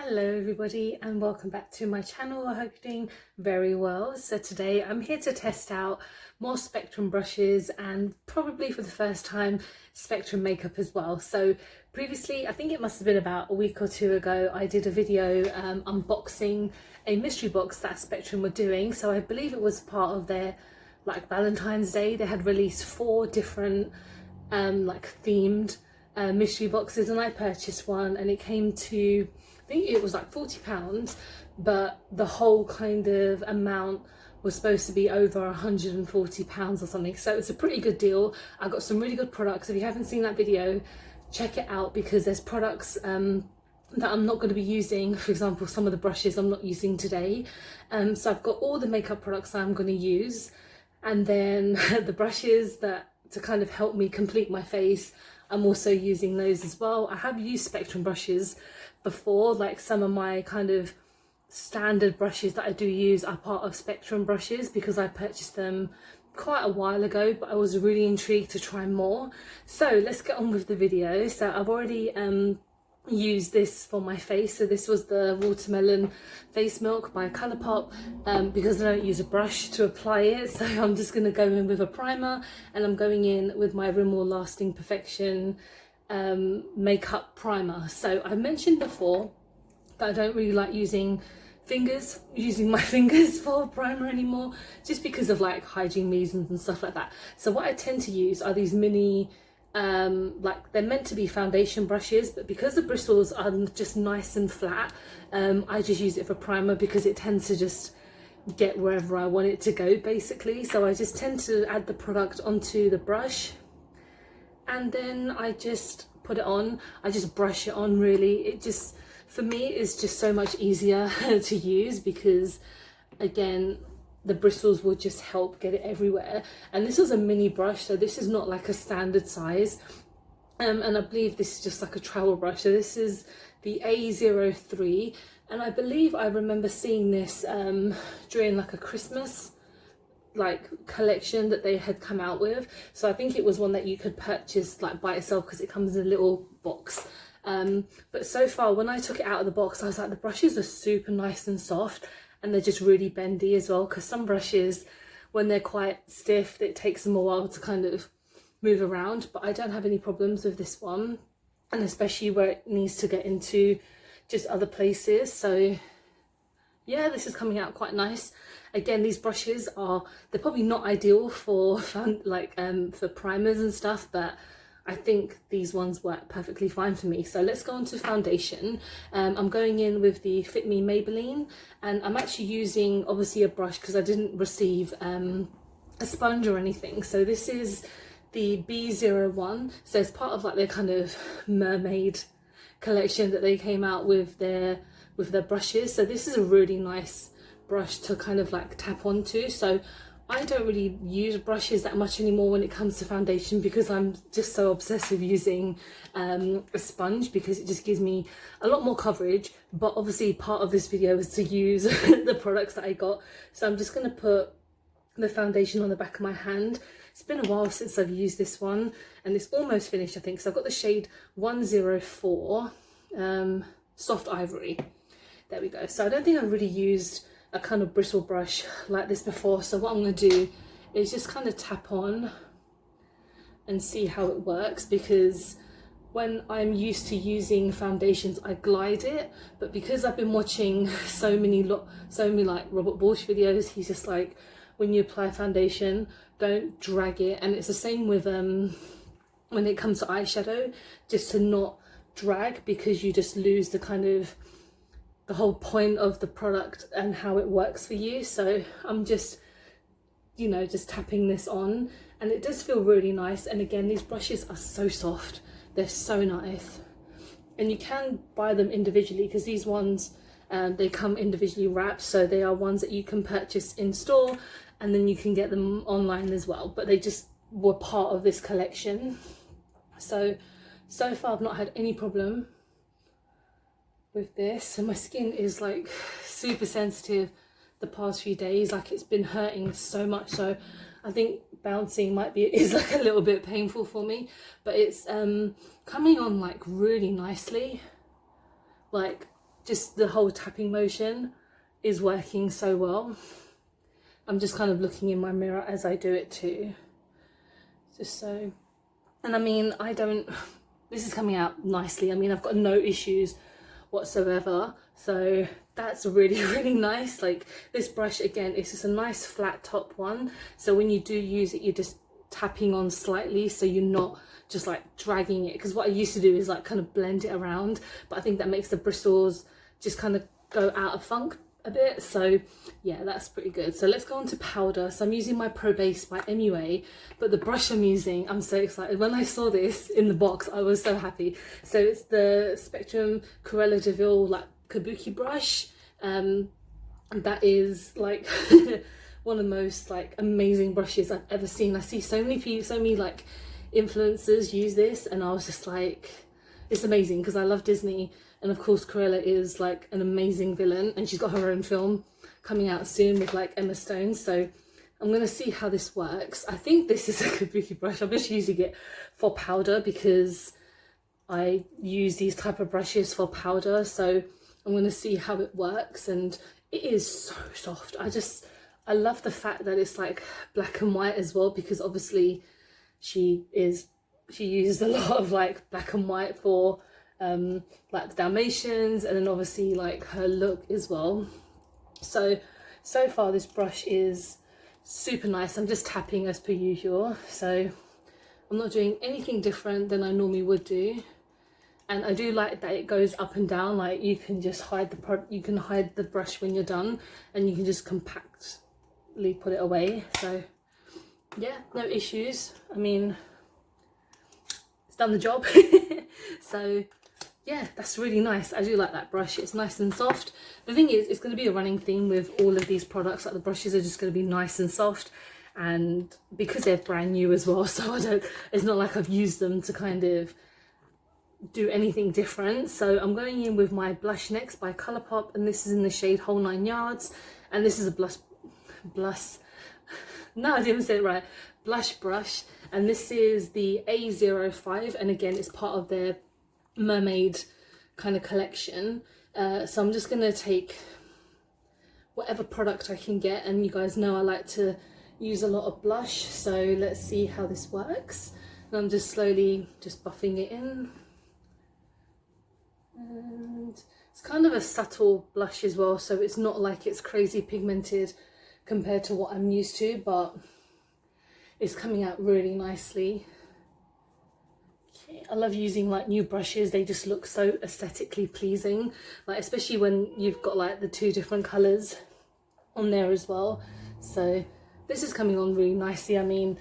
Hello everybody and welcome back to my channel. I hope you're doing very well. So today I'm here to test out more Spectrum brushes and probably for the first time Spectrum makeup as well. So previously, I think it must have been about a week or two ago, I did a video unboxing a mystery box that Spectrum were doing. So I believe it was part of their Valentine's Day. They had released 4 different themed mystery boxes, and I purchased one and it came to, I think it was like £40, but the whole kind of amount was supposed to be over £140 or something. So it's a pretty good deal. I got some really good products. If you haven't seen that video, check it out because there's products that I'm not going to be using. For example, some of the brushes I'm not using today. So I've got all the makeup products that I'm going to use, and then the brushes that to kind of help me complete my face, I'm also using those as well. I have used Spectrum brushes before, like some of my kind of standard brushes that I do use are part of Spectrum brushes because I purchased them quite a while ago, but I was really intrigued to try more. So let's get on with the video. So I've already use this for my face. So this was the Watermelon Face Milk by Colourpop, because I don't use a brush to apply it, so I'm just going to go in with a primer, and I'm going in with my Rimmel Lasting Perfection makeup primer. So I mentioned before that I don't really like using my fingers for primer anymore, just because of like hygiene reasons and stuff like that. So what I tend to use are these mini they're meant to be foundation brushes, but because the bristles are just nice and flat, I just use it for primer because it tends to just get wherever I want it to go basically. So I just tend to add the product onto the brush and then I just put it on. I just brush it on really. It just, for me, is just so much easier to use because again, the bristles will just help get it everywhere. And this is a mini brush, so this is not like a standard size, and I believe this is just like a travel brush. So this is the A03, and I believe I remember seeing this during like a Christmas collection that they had come out with. So I think it was one that you could purchase like by itself because it comes in a little box. But so far when I took it out of the box, I was like, the brushes are super nice and soft, and they're just really bendy as well, because some brushes, when they're quite stiff, it takes them a while to kind of move around, but I don't have any problems with this one, and especially where it needs to get into just other places. So yeah, this is coming out quite nice. Again, these brushes they're probably not ideal for for primers and stuff, but I think these ones work perfectly fine for me. So let's go on to foundation. I'm going in with the Fit Me Maybelline, and I'm actually using obviously a brush because I didn't receive a sponge or anything. So this is the B01. So it's part of like their kind of mermaid collection that they came out with their brushes. So this is a really nice brush to kind of like tap onto. So I don't really use brushes that much anymore when it comes to foundation because I'm just so obsessed with using a sponge because it just gives me a lot more coverage. But obviously part of this video is to use the products that I got. So I'm just going to put the foundation on the back of my hand. It's been a while since I've used this one and it's almost finished, I think. So I've got the shade 104 Soft Ivory. There we go. So I don't think I've really used a kind of bristle brush like this before, so what I'm going to do is just kind of tap on and see how it works, because when I'm used to using foundations I glide it, but because I've been watching so many like Robert Borsch videos, he's just like, when you apply foundation, don't drag it. And it's the same with when it comes to eyeshadow, just to not drag, because you just lose the kind of the whole point of the product and how it works for you. So I'm just, just tapping this on, and it does feel really nice. And again, these brushes are so soft, they're so nice, and you can buy them individually because these ones they come individually wrapped, so they are ones that you can purchase in store and then you can get them online as well, but they just were part of this collection. So far I've not had any problem with this, and my skin is like super sensitive the past few days. Like, it's been hurting so much, so I think bouncing is like a little bit painful for me, but it's coming on like really nicely, like just the whole tapping motion is working so well. I'm just kind of looking in my mirror as I do it too, just so. And I mean, this is coming out nicely. I mean, I've got no issues whatsoever, so that's really, really nice. Like, this brush, again, it's just a nice flat top one, so when you do use it, you're just tapping on slightly, so you're not just like dragging it, because what I used to do is like kind of blend it around, but I think that makes the bristles just kind of go out of funk a bit. So yeah, that's pretty good. So let's go on to powder. So I'm using my Pro Base by MUA, but the brush I'm using, I'm so excited. When I saw this in the box, I was so happy. So it's the Spectrum Cruella DeVille like Kabuki brush. That is like one of the most like amazing brushes I've ever seen. I see so many people, so many like influencers use this, and I was just like, it's amazing, because I love Disney, and of course Cruella is like an amazing villain, and she's got her own film coming out soon with like Emma Stone. So I'm gonna see how this works. I think this is a Kabuki brush. I'm just using it for powder because I use these type of brushes for powder, so I'm gonna see how it works. And it is so soft. I love the fact that it's like black and white as well, because obviously she used a lot of like black and white for like the Dalmatians, and then obviously like her look as well. So far this brush is super nice. I'm just tapping as per usual, so I'm not doing anything different than I normally would do. And I do like that it goes up and down, like you can just hide the brush when you're done, and you can just compactly put it away. So yeah, no issues. I mean, it's done the job. So yeah, that's really nice. I do like that brush. It's nice and soft. The thing is, it's going to be a running theme with all of these products, like the brushes are just going to be nice and soft, and because they're brand new as well, so it's not like I've used them to kind of do anything different. So I'm going in with my blush next by Colourpop, and this is in the shade Whole 9 Yards, and this is a blush no, I didn't say it right, blush brush, and this is the A05, and again it's part of their mermaid kind of collection. So I'm just gonna take whatever product I can get, and you guys know I like to use a lot of blush, so let's see how this works. And I'm just slowly just buffing it in, and it's kind of a subtle blush as well, so it's not like it's crazy pigmented compared to what I'm used to, but it's coming out really nicely. Okay, I love using like new brushes. They just look so aesthetically pleasing, like especially when you've got like the two different colours on there as well. So this is coming on really nicely. I mean,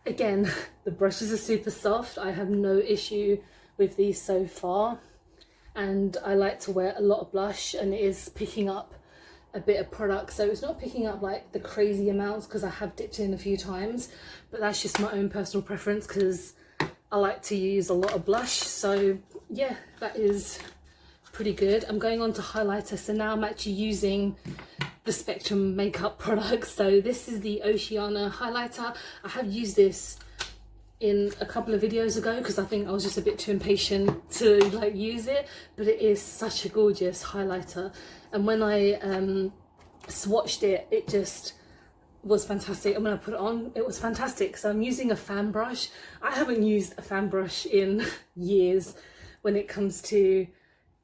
again, the brushes are super soft. I have no issue with these so far, and I like to wear a lot of blush, and it is picking up a bit of product, so it's not picking up like the crazy amounts because I have dipped in a few times, but that's just my own personal preference because I like to use a lot of blush. So yeah, that is pretty good. I'm going on to highlighter, so now I'm actually using the Spectrum makeup products. So this is the Oceana Highlighter. I have used this in a couple of videos ago because I think I was just a bit too impatient to like use it, but it is such a gorgeous highlighter, and when I swatched it, it just was fantastic, and when I put it on, it was fantastic. So I'm using a fan brush. I haven't used a fan brush in years when it comes to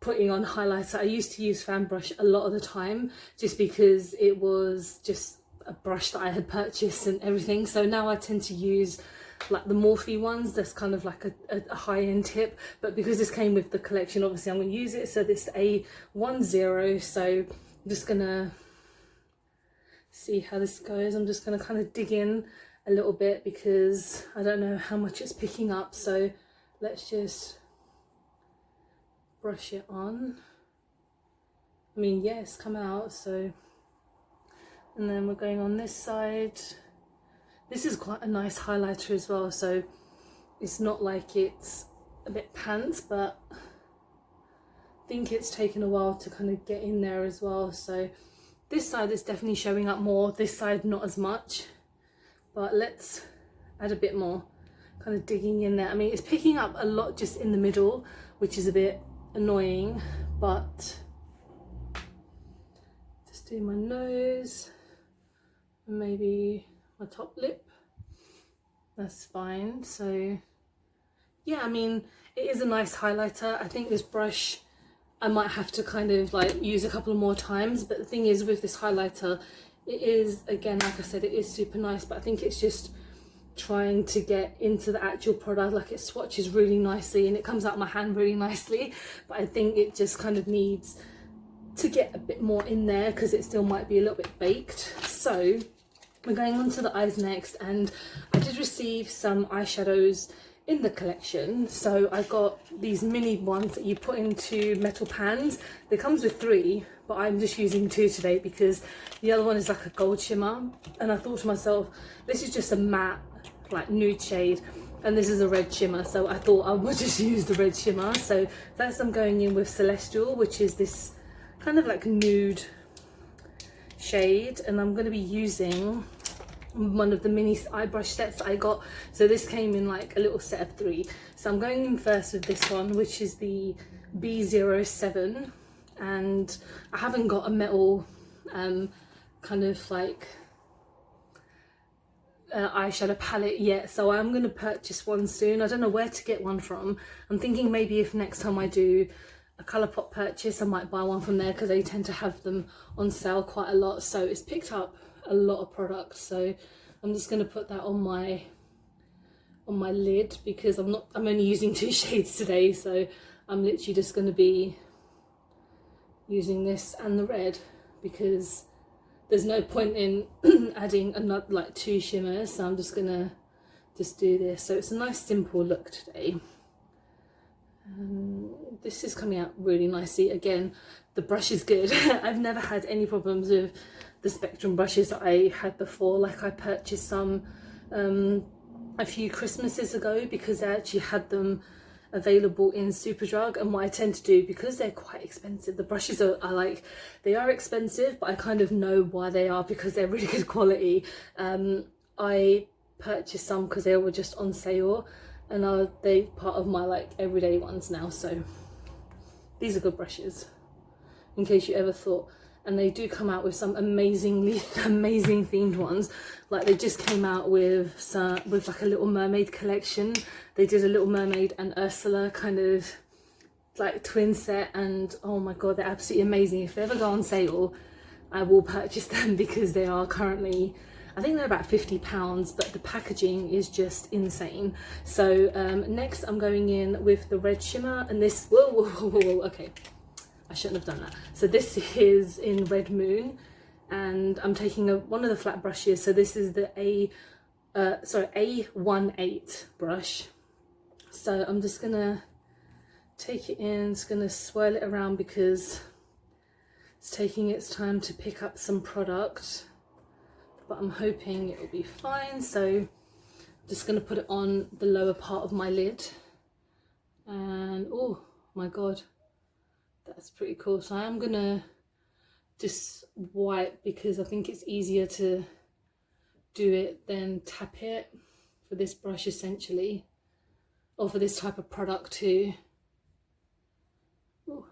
putting on highlighter. I used to use fan brush a lot of the time just because it was just a brush that I had purchased and everything. So now I tend to use like the Morphe ones. That's kind of like a high-end tip, but because this came with the collection, obviously I'm going to use it. So this A10, so I'm just gonna see how this goes. I'm just gonna kind of dig in a little bit because I don't know how much it's picking up, so let's just brush it on. I mean, yeah, it's come out. So, and then we're going on this side. This is quite a nice highlighter as well, so it's not like it's a bit pants, but I think it's taken a while to kind of get in there as well. So this side is definitely showing up more, this side not as much, but let's add a bit more, kind of digging in there. I mean, it's picking up a lot just in the middle, which is a bit annoying, but do my nose, and maybe my top lip. That's fine. So yeah, I mean, it is a nice highlighter. I think this brush I might have to kind of like use a couple more times, but the thing is with this highlighter, it is, again, like I said, it is super nice, but I think it's just trying to get into the actual product. Like, it swatches really nicely and it comes out my hand really nicely, but I think it just kind of needs to get a bit more in there because it still might be a little bit baked. So we're going on to the eyes next, and I did receive some eyeshadows in the collection. So I got these mini ones that you put into metal pans. There comes with 3, but I'm just using 2 today because the other one is like a gold shimmer, and I thought to myself, this is just a matte like nude shade and this is a red shimmer, so I thought I would just use the red shimmer. So first I'm going in with Celestial, which is this kind of like nude shade, and I'm going to be using one of the mini eye brush sets that I got. So this came in like a little set of 3. So I'm going in first with this one, which is the B07, and I haven't got a metal kind of like eyeshadow palette yet, so I'm going to purchase one soon. I don't know where to get one from. I'm thinking maybe if next time I do a Colourpop purchase, I might buy one from there because they tend to have them on sale quite a lot. So it's picked up a lot of product, so I'm just going to put that on my lid because I'm only using 2 shades today, so I'm literally just going to be using this and the red because there's no point in adding another like 2 shimmers, so I'm just gonna do this. So it's a nice simple look today. This is coming out really nicely. Again, the brush is good. I've never had any problems with the Spectrum brushes that I had before. Like, I purchased some a few Christmases ago because I actually had them available in Superdrug, and what I tend to do, because they're quite expensive, the brushes are like, they are expensive, but I kind of know why they are because they're really good quality. I purchased some because they were just on sale, and they part of my like everyday ones now. So these are good brushes in case you ever thought. And they do come out with some amazing themed ones. Like, they just came out with like a Little Mermaid collection. They did a Little Mermaid and Ursula kind of like twin set, and oh my god, they're absolutely amazing. If they ever go on sale, I will purchase them because they are currently, I think they're about £50, but the packaging is just insane. So next I'm going in with the red shimmer, and this, whoa, okay, I shouldn't have done that. So this is in Red Moon, and I'm taking one of the flat brushes. So this is the A18 brush. So I'm just gonna take it in, just gonna swirl it around because it's taking its time to pick up some product, but I'm hoping it will be fine. So I'm just gonna put it on the lower part of my lid, and oh my god, that's pretty cool. So I am gonna just wipe because I think it's easier to do it than tap it for this brush essentially, or for this type of product too. Ooh.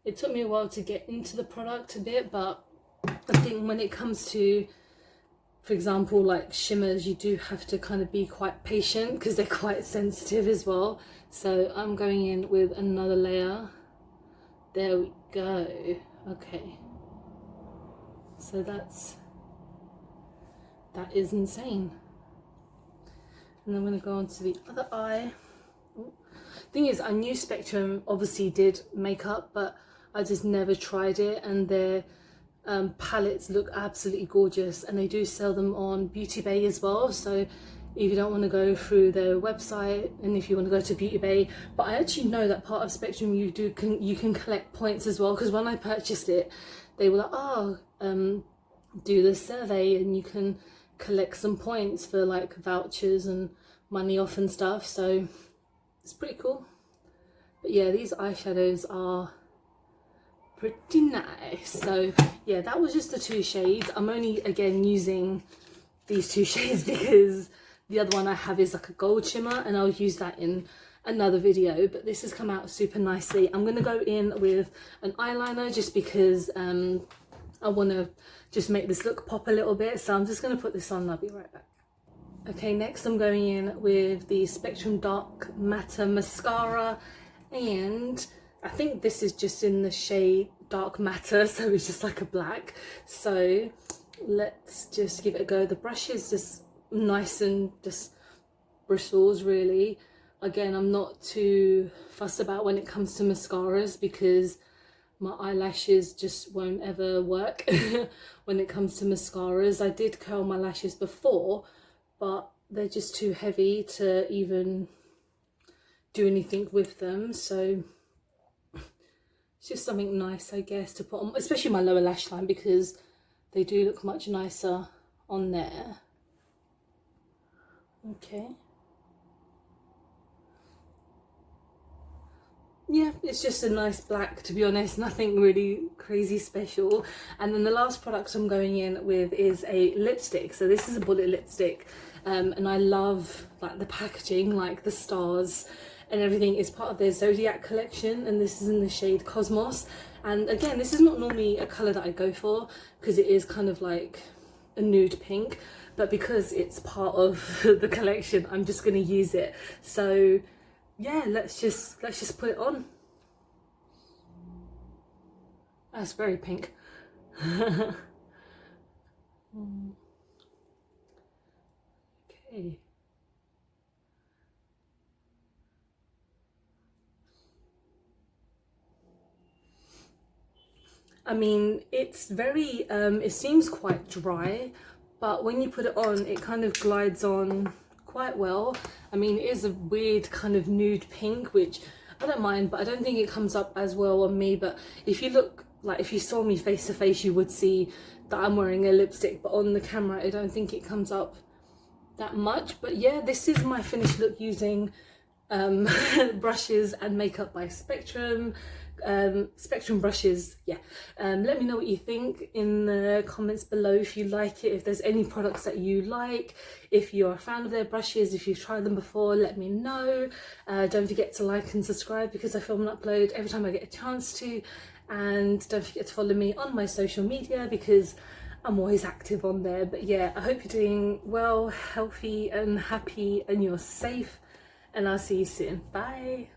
It took me a while to get into the product a bit, but I think when it comes to, for example, like shimmers, you do have to kind of be quite patient because they're quite sensitive as well. So I'm going in with another layer. There we go. Okay. So that is insane. And I'm going to go on to the other eye. Ooh. Thing is, I knew Spectrum obviously did makeup, but I just never tried it, and their palettes look absolutely gorgeous, and they do sell them on Beauty Bay as well. So if you don't want to go through their website, and if you want to go to Beauty Bay, but I actually know that part of Spectrum you can collect points as well, because when I purchased it, they were like, oh, do this survey and you can collect some points for like vouchers and money off and stuff. So it's pretty cool. But yeah, these eyeshadows are pretty nice. So yeah, that was just the 2 shades. I'm only again using these 2 shades because the other one I have is like a gold shimmer, and I'll use that in another video, but this has come out super nicely. I'm going to go in with an eyeliner just because I want to just make this look pop a little bit, so I'm just going to put this on. I'll be right back. Okay, next I'm going in with the Spectrum Dark Matter Mascara, and I think this is just in the shade Dark Matter, so it's just like a black. So let's just give it a go. The brush is just nice and just bristles really. Again, I'm not too fussed about when it comes to mascaras because my eyelashes just won't ever work when it comes to mascaras. I did curl my lashes before, but they're just too heavy to even do anything with them. So it's just something nice, I guess, to put on, especially my lower lash line, because they do look much nicer on there. Okay. Yeah, it's just a nice black, to be honest, nothing really crazy special. And then the last product I'm going in with is a lipstick. So this is a bullet lipstick, and I love like the packaging, like the stars and everything is part of their Zodiac collection, and this is in the shade Cosmos. And again, this is not normally a colour that I go for because it is kind of like a nude pink, but because it's part of the collection, I'm just going to use it. So yeah, let's just put it on. That's very pink. Okay. I mean, it's very, it seems quite dry, but when you put it on, it kind of glides on quite well. I mean, it is a weird kind of nude pink, which I don't mind, but I don't think it comes up as well on me. But if you look, like if you saw me face to face, you would see that I'm wearing a lipstick, but on the camera, I don't think it comes up that much. But yeah, this is my finished look using brushes and makeup by Spectrum. Spectrum brushes. Yeah, let me know what you think in the comments below, if you like it, if there's any products that you like, if you're a fan of their brushes, if you've tried them before, let me know. Don't forget to like and subscribe because I film and upload every time I get a chance to, and don't forget to follow me on my social media because I'm always active on there. But yeah, I hope you're doing well, healthy and happy, and you're safe, and I'll see you soon. Bye.